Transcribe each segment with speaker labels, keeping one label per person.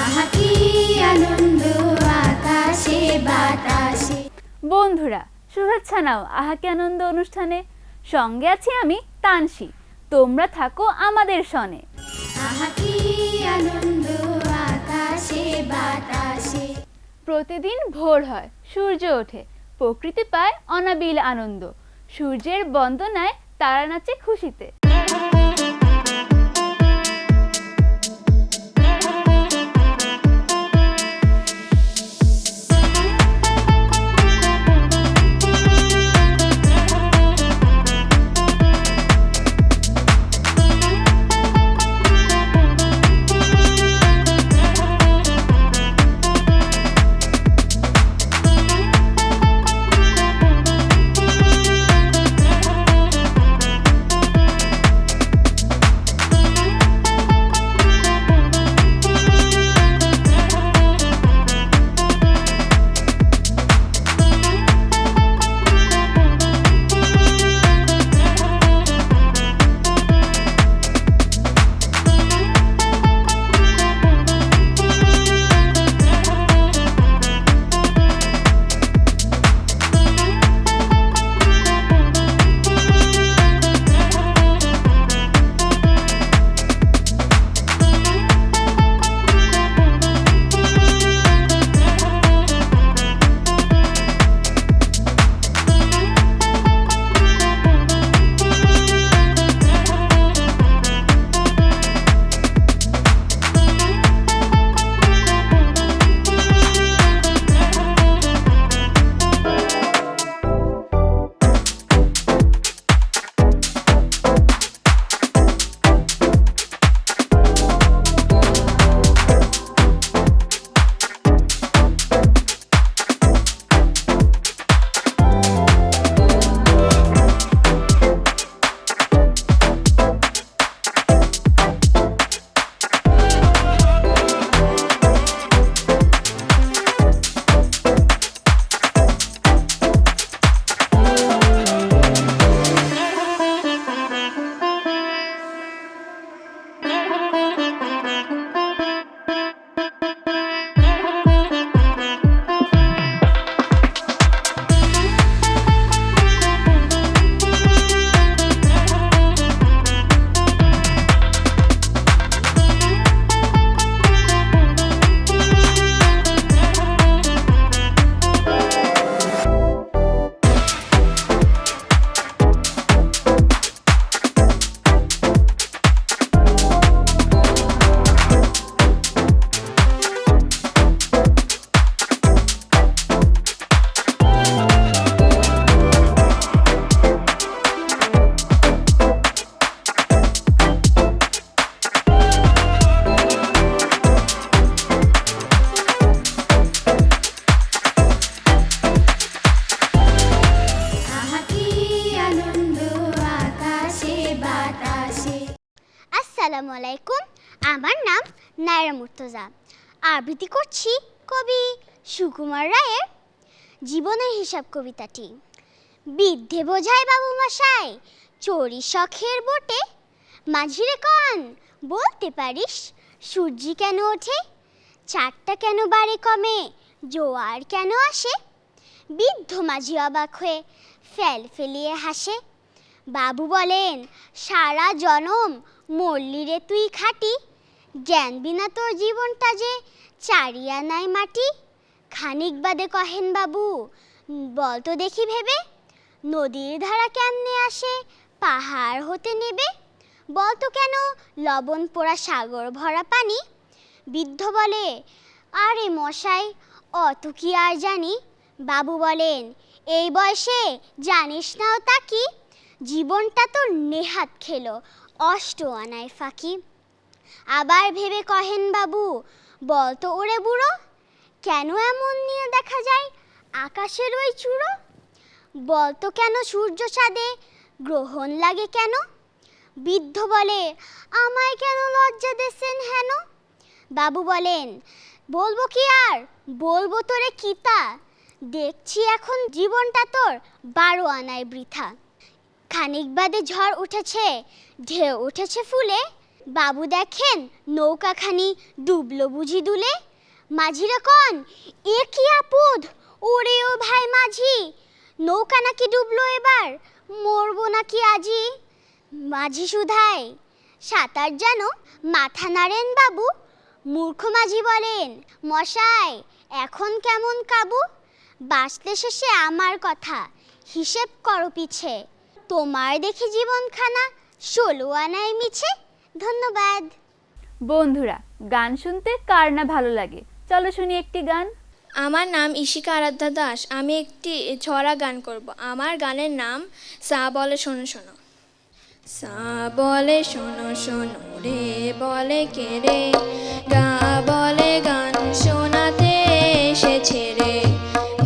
Speaker 1: আহা কি আনন্দ আকাশে বাতাসে।
Speaker 2: বন্ধুরা শুভেচ্ছা নাও আহা কি আনন্দ অনুষ্ঠানে। সঙ্গে আছি আমি তানসি, তোমরা থাকো আমাদের সনে।
Speaker 1: আহা কি আনন্দ আকাশে বাতাসে।
Speaker 2: প্রতিদিন ভোর হয়, সূর্য ওঠে, প্রকৃতি পায় অনাবিল আনন্দ। সূর্যের বন্দনায় তারা নাচে খুশিতে।
Speaker 3: আসসালামু আলাইকুম, আমার নাম নায়রা মুর্তজা। আবৃত্তি করছি কবি সুকুমার রায়ের জীবনের হিসাব কবিতাটি। বিদ্ধে বোঝায় বাবু মশাই চড়ি শখের বোটে, মাঝিরে কন বলতে পারিস সূর্যি কেন ওঠে, চারটা কেন বাড়ে কমে, জোয়ার কেন আসে। বৃদ্ধ মাঝি অবাক হয়ে ফেল ফেলিয়ে হাসে। বাবু বলেন সারা জনম মরলি রে তুই খাটি, জ্ঞান বিনা তোর জীবনটা যে চারিয়া নাই মাটি। খানিক বাদে কহেন বাবু বল তো দেখি ভেবে, নদীর ধারা কেমনে আসে পাহাড় হতে নেবে, বল তো কেন লবণ পোড়া সাগর ভরা পানি। বৃদ্ধ বলে আরে মশাই অত কি আর জানি। বাবু বলেন এই বয়সে জানিস নাও তা কি, জীবনটা তো নেহাত খেলো অষ্ট আনায় ফাঁকি। আবার ভেবে কহেন বাবু বল তো ওরে বুড়ো, কেন এমন নিয়ে দেখা যায় আকাশের ওই চূড়ো। বল তো কেন সূর্য চাঁদে গ্রহণ লাগে কেন। বৃদ্ধ বলে আমায় কেন লজ্জা দেছেন হেন। বাবু বলেন বলবো কি আর বলবো তোরে কিতা, দেখছি এখন জীবনটা তোর 12 আনায় বৃথা। খানিক বাদে ঝড় উঠেছে ঢেউ উঠেছে ফুলে, বাবু দেখেন নৌকাখানি ডুবলো বুঝি দুলে। মাঝিরা কন এ কি আপদ, ওরে ও ভাই মাঝি, নৌকা নাকি ডুবলো এবার, মরবো নাকি আজি। মাঝি শুধায় সাঁতার যেন মাথা নাড়েন বাবু। মূর্খ মাঝি বলেন মশাই এখন কেমন কাবু। বাঁচতে শেষে আমার কথা হিসেব করো পিছে, তোমার দেখি জীবনখানা 16 আনায় মিছে। ধন্যবাদ।
Speaker 2: বন্ধুরা, গান শুনতে কার না ভালো লাগে? চলো শুনি একটি গান।
Speaker 4: আমার নাম ইশিকা আরাধ্যা দাস। আমি একটি ছড়া গান করব। আমার গানের নাম সা বলে শোনো শোনো। সা বলে শোনো শোনো, রে বলে কে রে, গা বলে গান শোনাতে এসেছে রে,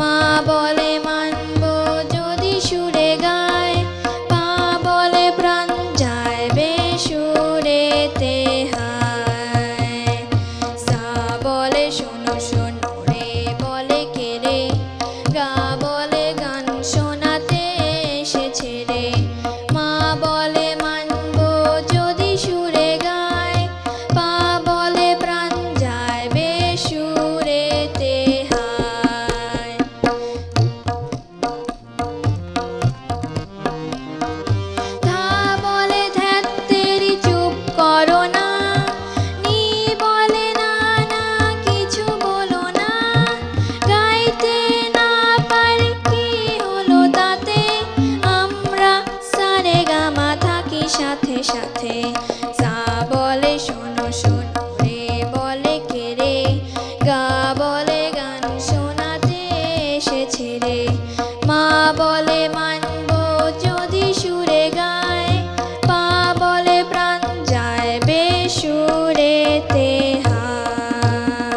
Speaker 4: মা বলে মানবো যদি সুরে গায়, পা বলে প্রাণ যায় বেসুরেতে হায়। সা বলে শোনো শোনো, রে বলে কে রে, গা বলে গান শোনাতে এসেছে রে, মা বলে মানবো যদি সুরে গায়, পা বলে প্রাণ যায় বেসুরেতে হায়। ধা বলে ধ্যাত তেরি চুপ করো না, নি বলে না না কিছু বলো না, গাইতে না পারি কি হলো তাতে, আমরা সারে গামা থাকি সাথে সাথে। সা বলে শোনো শোনো, রে বলে কে রে, গা বলে গান শোনাতে এসেছে রে, মা বলে মানবো যদি সুরে গায়, পা বলে প্রাণ যায় বেসুরেতে হায়।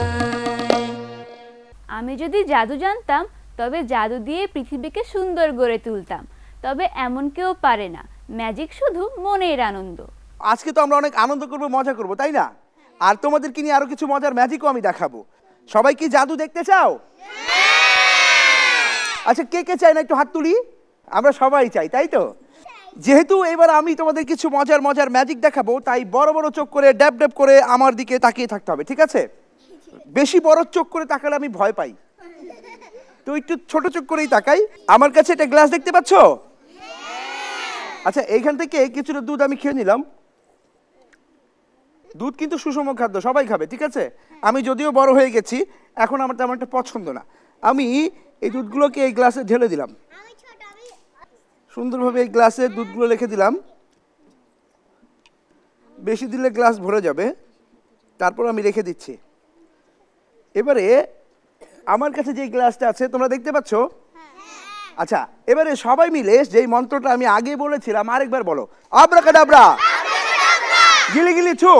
Speaker 2: আমি যদি জাদু জানতাম তবে জাদু দিয়ে পৃথিবীকে সুন্দর গড়ে তুলতাম, তবে এমন কেউ পারে না, ম্যাজিক শুধু মনের আনন্দ।
Speaker 5: আজকে তো আমরা অনেক আনন্দ করব, মজা করব, তাই না? আর তোমাদেরকে নিয়ে আরো কিছু মজার ম্যাজিকও আমি দেখাবো। সবাই কি জাদু দেখতে চাও? আচ্ছা, কে কে চায় না একটু হাত তুলি? আমরা সবাই চাই, তাই তো? যেহেতু এবার আমি তোমাদের কিছু মজার মজার ম্যাজিক দেখাবো, তাই বড় বড় চোখ করে ড্যাব ড্যাব করে আমার দিকে তাকিয়ে থাকতে হবে, ঠিক আছে? বেশি বড় চোখ করে তাকালে আমি ভয় পাই, তো একটু ছোট চোখ করেই তাকাই। আমার কাছে একটা গ্লাস দেখতে পাচ্ছ? আচ্ছা, এইখান থেকে কিছুটা দুধ আমি খেয়ে নিলাম। দুধ কিন্তু সুষম খাদ্য, সবাই খাবে, ঠিক আছে? আমি যদিও বড় হয়ে গেছি, এখন আমার তেমন একটা পছন্দ না। আমি এই দুধগুলোকে এই গ্লাসে ঢেলে দিলাম, সুন্দরভাবে এই গ্লাসে দুধগুলো রেখে দিলাম। বেশি দিলে গ্লাস ভরে যাবে, তারপর আমি রেখে দিচ্ছি। এবারে আমার কাছে যে গ্লাসটা আছে তোমরা দেখতে পাচ্ছ? আচ্ছা, এবারে সবাই মিলে যেই মন্ত্রটা আমি আগে বলেছিলাম আরেকবার বলো, আব্রাকাডাব্রা গিলি গিলি ছু।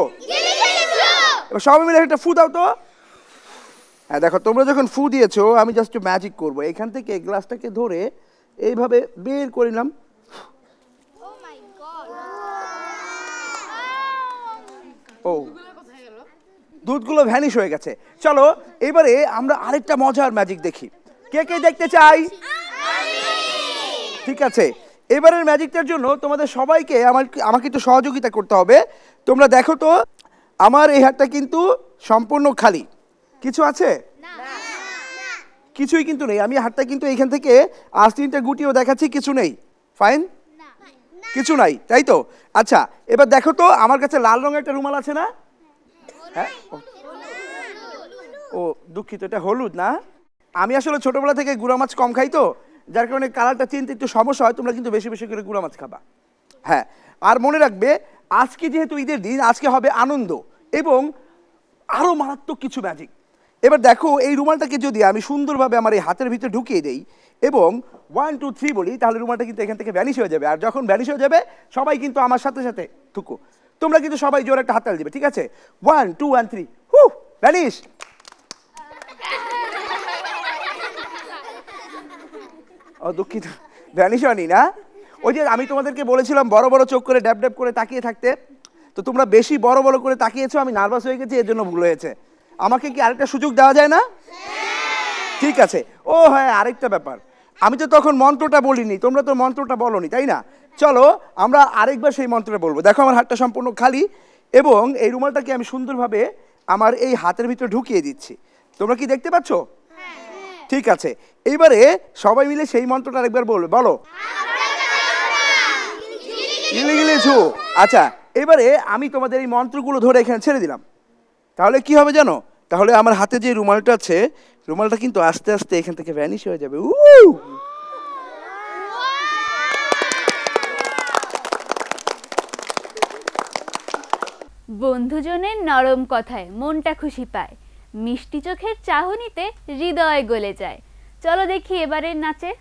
Speaker 5: এবার সবাই মিলে একটা ফু দাও তো। হ্যাঁ, দেখো, তোমরা যখন ফু দিয়েছো আমি জাস্ট ম্যাজিক করবো। এখান থেকে গ্লাসটাকে ধরে এইভাবে বের করে নিলাম। ও, দুধগুলো ভ্যানিশ হয়ে গেছে। চলো এবারে আমরা আরেকটা মজার ম্যাজিক দেখি। কে কে দেখতে চাই? ঠিক আছে, এবারের ম্যাজিকটার জন্য তোমাদের সবাইকে আমাকে একটু সহযোগিতা করতে হবে। তোমরা দেখো তো, আমার এই হাতটা কিন্তু সম্পূর্ণ খালি, কিছু আছে? কিছুই কিন্তু নেই। আমি হাতটা কিন্তু এইখান থেকে আজ 3টা গুটিও দেখাচ্ছি, কিছু নেই। ফাইন, কিছু নাই, তাই তো? আচ্ছা, এবার দেখো তো, আমার কাছে লাল রঙের একটা রুমাল আছে না? হ্যাঁ, ও দুঃখিত, এটা হলুদ না। আমি আসলে ছোটবেলা থেকে গুঁড়া মাছ কম খাই তো, যার কারণে কালারটা চিনতে একটু সমস্যা হয়। তোমরা কিন্তু বেশি বেশি করে গুঁড়া মাছ খাবা। হ্যাঁ, আর মনে রাখবে আজকে যেহেতু ঈদের দিন, আজকে হবে আনন্দ এবং আরো মারাত্মক কিছু ম্যাজিক। এবার দেখো, এই রুমালটাকে যদি আমি সুন্দরভাবে আমার এই হাতের ভিতরে ঢুকিয়ে দেই এবং 1 2 3 বলি, তাহলে রুমালটা কিন্তু এখান থেকে ভ্যানিশ হয়ে যাবে। আর যখন ভ্যানিশ হয়ে যাবে, সবাই কিন্তু আমার সাথে সাথে থুকু। তোমরা কিন্তু সবাই জোরে একটা হাততালি দিবে, ঠিক আছে? 1 2 1 3, হু, ভ্যানিশ। ও দুঃখিত, ভ্যানিশ হয়নি না? ওই যে আমি তোমাদেরকে বলেছিলাম বড় বড় চোখ করে ড্যাব ড্যাব করে তাকিয়ে থাকতে, তো তোমরা বেশি বড় বড় করে তাকিয়েছো, আমি নার্ভাস হয়ে গেছি, এর জন্য ভুল হয়েছে। আমাকে কি আরেকটা সুযোগ দেওয়া যায় না? ঠিক আছে। ও হ্যাঁ, আরেকটা ব্যাপার, আমি তো তখন মন্ত্রটা বলিনি, তোমরা তো মন্ত্রটা বলোনি, তাই না? চলো আমরা আরেকবার সেই মন্ত্রটা বলবো। দেখো, আমার হাতটা সম্পূর্ণ খালি। এবং এই রুমালটাকে আমি সুন্দরভাবে আমার এই হাতের ভিতরে ঢুকিয়ে দিচ্ছি। তোমরা কি দেখতে পাচ্ছ? ঠিক আছে, এইবারে সবাই মিলে সেই মন্ত্রটা আরেকবার বলবে, বলো। গিলে গিলেছো। আচ্ছা, এবারে আমি তোমাদের এই মন্ত্রগুলো ধরে এখানে ছেড়ে দিলাম। তাহলে কি হবে জানো? তাহলে আমার হাতে যে রুমালটা আছে, রুমালটা কিন্তু আস্তে আস্তে এখান থেকে ভ্যানিশ হয়ে যাবে।
Speaker 2: বন্ধুজনের নরম কথায় মনটা খুশি পায়, মিষ্টি চোখের চাহনিতে হৃদয় গলে যায়। চলো দেখি এবারের নাচে।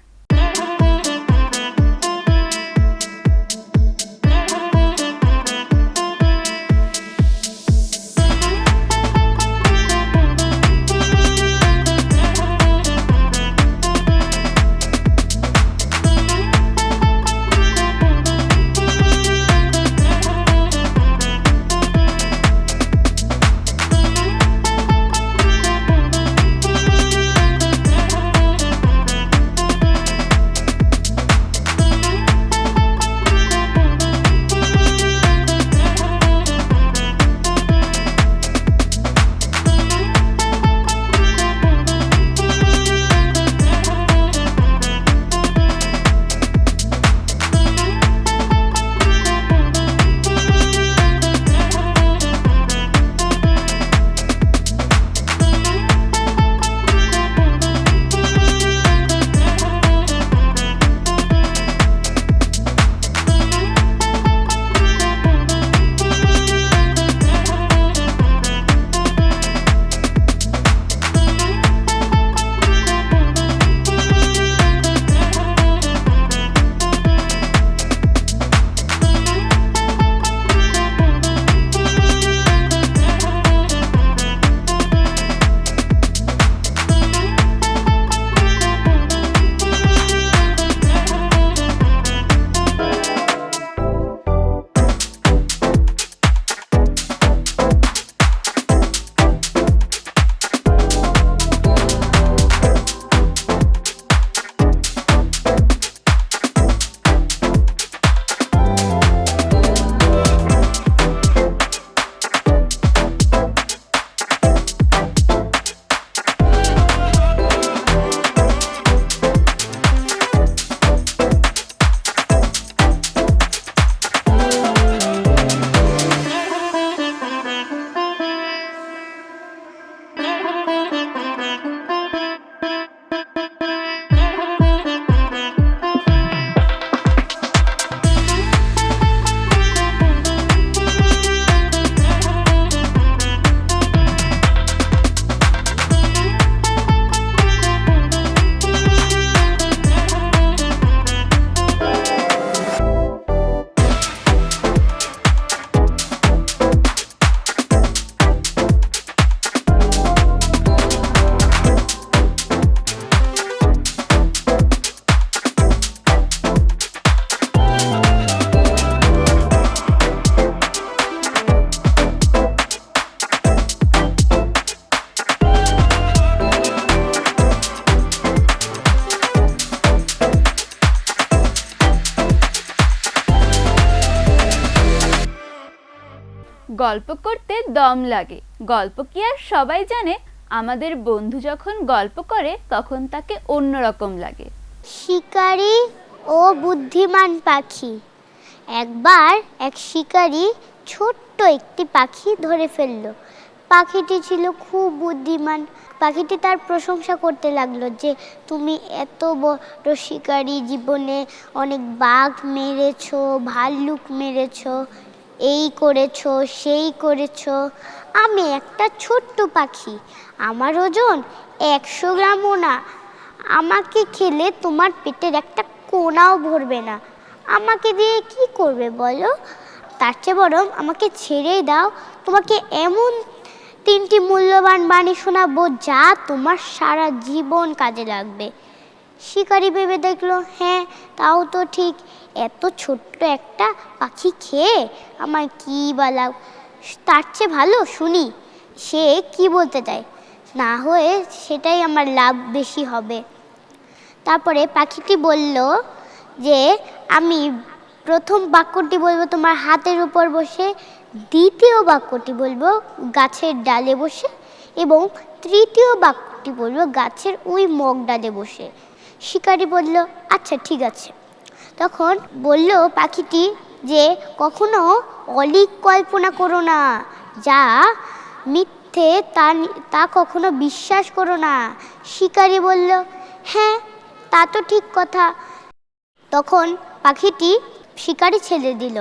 Speaker 2: গল্প করতে দম লাগে, গল্প কি আর সবাই জানে? আমাদের বন্ধু যখন গল্প করে তখন তাকে অন্যরকম লাগে।
Speaker 3: শিকারী ও বুদ্ধিমান পাখি। একবার এক শিকারী ছোট্ট একটি পাখি ধরে ফেললো। পাখিটি ছিল খুব বুদ্ধিমান। পাখিটি তার প্রশংসা করতে লাগলো যে তুমি এত বড় শিকারী, জীবনে অনেক বাঘ মেরেছো, ভাল্লুক মেরেছো, এই করেছো সেই করেছো। আমি একটা ছোট্ট পাখি, আমার ওজন 100 গ্রামও না। আমাকে খেলে তোমার পেটের একটা কোনাও ভরবে না। আমাকে দিয়ে কি করবে বলো? তার চেয়ে বরং আমাকে ছেড়েই দাও। তোমাকে এমন 3টি মূল্যবান বাণী শোনাবো যা তোমার সারা জীবন কাজে লাগবে। শিকারী ভেবে দেখলো, হ্যাঁ তাও তো ঠিক, এত ছোট্ট একটা পাখি খেয়ে আমার কি বলা, তার চেয়ে ভালো শুনি সে কি বলতে চায়, না হয়ে সেটাই আমার লাভ বেশি হবে। তারপরে পাখিটি বলল যে আমি প্রথম বাক্যটি বলবো তোমার হাতের উপর বসে, দ্বিতীয় বাক্যটি বলবো গাছের ডালে বসে, এবং তৃতীয় বাক্যটি বলবো গাছের ওই মগ ডালে বসে। শিকারি বলল আচ্ছা ঠিক আছে। তখন বলল পাখিটি যে কখনো অলীক কল্পনা করো না, যা মিথ্যে তা কখনো বিশ্বাস করো না। শিকারি বলল হ্যাঁ, তা তো ঠিক কথা। তখন পাখিটি শিকারি ছেড়ে দিল।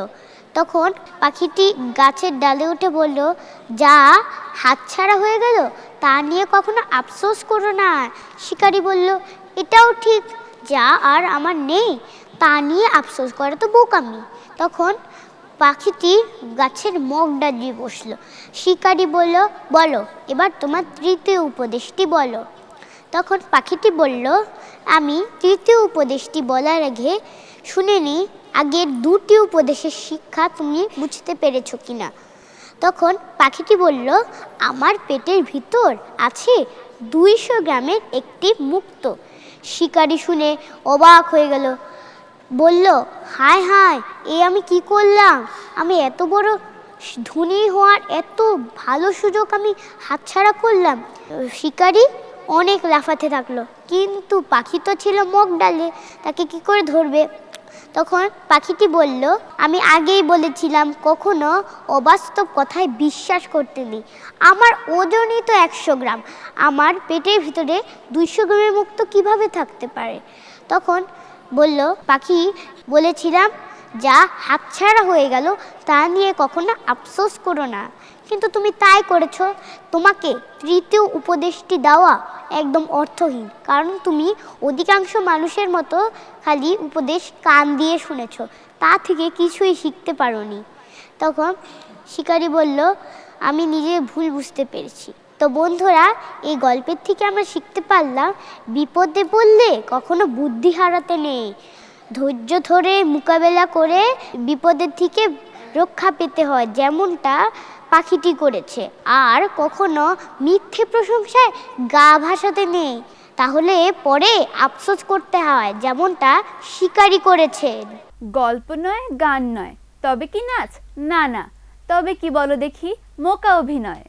Speaker 3: তখন পাখিটি গাছের ডালে উঠে বলল যা হাতছাড়া হয়ে গেল তা নিয়ে কখনো আফসোস করো না। শিকারি বলল এটাও ঠিক, যা আর আমার নেই তা নিয়ে আফসোস করা তো বোকামি। তখন পাখিটি গাছের মগ ডালে বসলো। শিকারি বলল বলো এবার তোমার তৃতীয় উপদেশটি বলো। তখন পাখিটি বলল আমি তৃতীয় উপদেশটি বলার আগে শুনে নি আগের দুটি উপদেশের শিক্ষা তুমি বুঝতে পেরেছো কিনা। তখন পাখিটি বলল আমার পেটের ভিতর আছে 200 গ্রামের একটি মুক্তো। শিকারি শুনে অবাক হয়ে গেল, বলল হায় হায়, এ আমি কি করলাম? আমি এত বড় ধনী হওয়ার এত ভালো সুযোগ আমি হাতছাড়া করলাম। শিকারি অনেক লাফাতে থাকলো, কিন্তু পাখি তো ছিল মগ ডালে, তাকে কি করে ধরবে? তখন পাখিটি বলল আমি আগেই বলেছিলাম কখনো অবাস্তব কথায় বিশ্বাস করতে নেই। আমার ওজনই তো 100 গ্রাম, আমার পেটের ভিতরে 200 গ্রামের মুক্তো কিভাবে থাকতে পারে? তখন বলল পাখি বলেছিলাম যা হাতছাড়া হয়ে গেল তা নিয়ে কখনো আফসোস করো না, কিন্তু তুমি তাই করেছো। তোমাকে তৃতীয় উপদেশটি দেওয়া একদম অর্থহীন, কারণ তুমি অধিকাংশ মানুষের মতো খালি উপদেশ কান দিয়ে শুনেছ, তা থেকে কিছুই শিখতে পারোনি। তখন শিকারি বলল আমি নিজে ভুল বুঝতে পেরেছি। তো বন্ধুরা, এই গল্পের থেকে আমরা শিখতে পারলাম বিপদে পড়লে কখনো বুদ্ধি হারাতে নেই, ধৈর্য ধরে মোকাবেলা করে বিপদের থেকে রক্ষা পেতে হয়, যেমনটা পাখিটি করেছে। আর কখনো মিথ্যে প্রশংসায় গা ভাসাতে নেই, তাহলে পরে আফসোস করতে হয়, যেমনটা শিকারি করেছে।
Speaker 2: গল্প নয়, গান নয়, তবে কি নাচ? না না, তবে কি বলো দেখি? মোকা অভিনয়।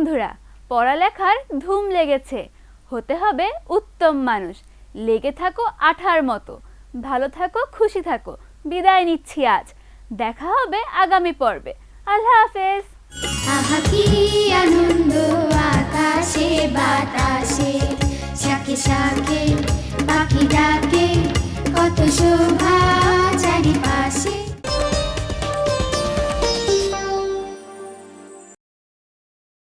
Speaker 2: বন্ধুরা, পড়ালেখার ধুম লেগেছে, হতে হবে উত্তম মানুষ। লেগে থাকো আঠার মতো, ভালো থাকো, খুশি থাকো। বিদায় নিচ্ছি আজ, দেখা হবে আগামী পর্বে। আল্লাহ হাফেজ।
Speaker 1: আহা কি আনন্দ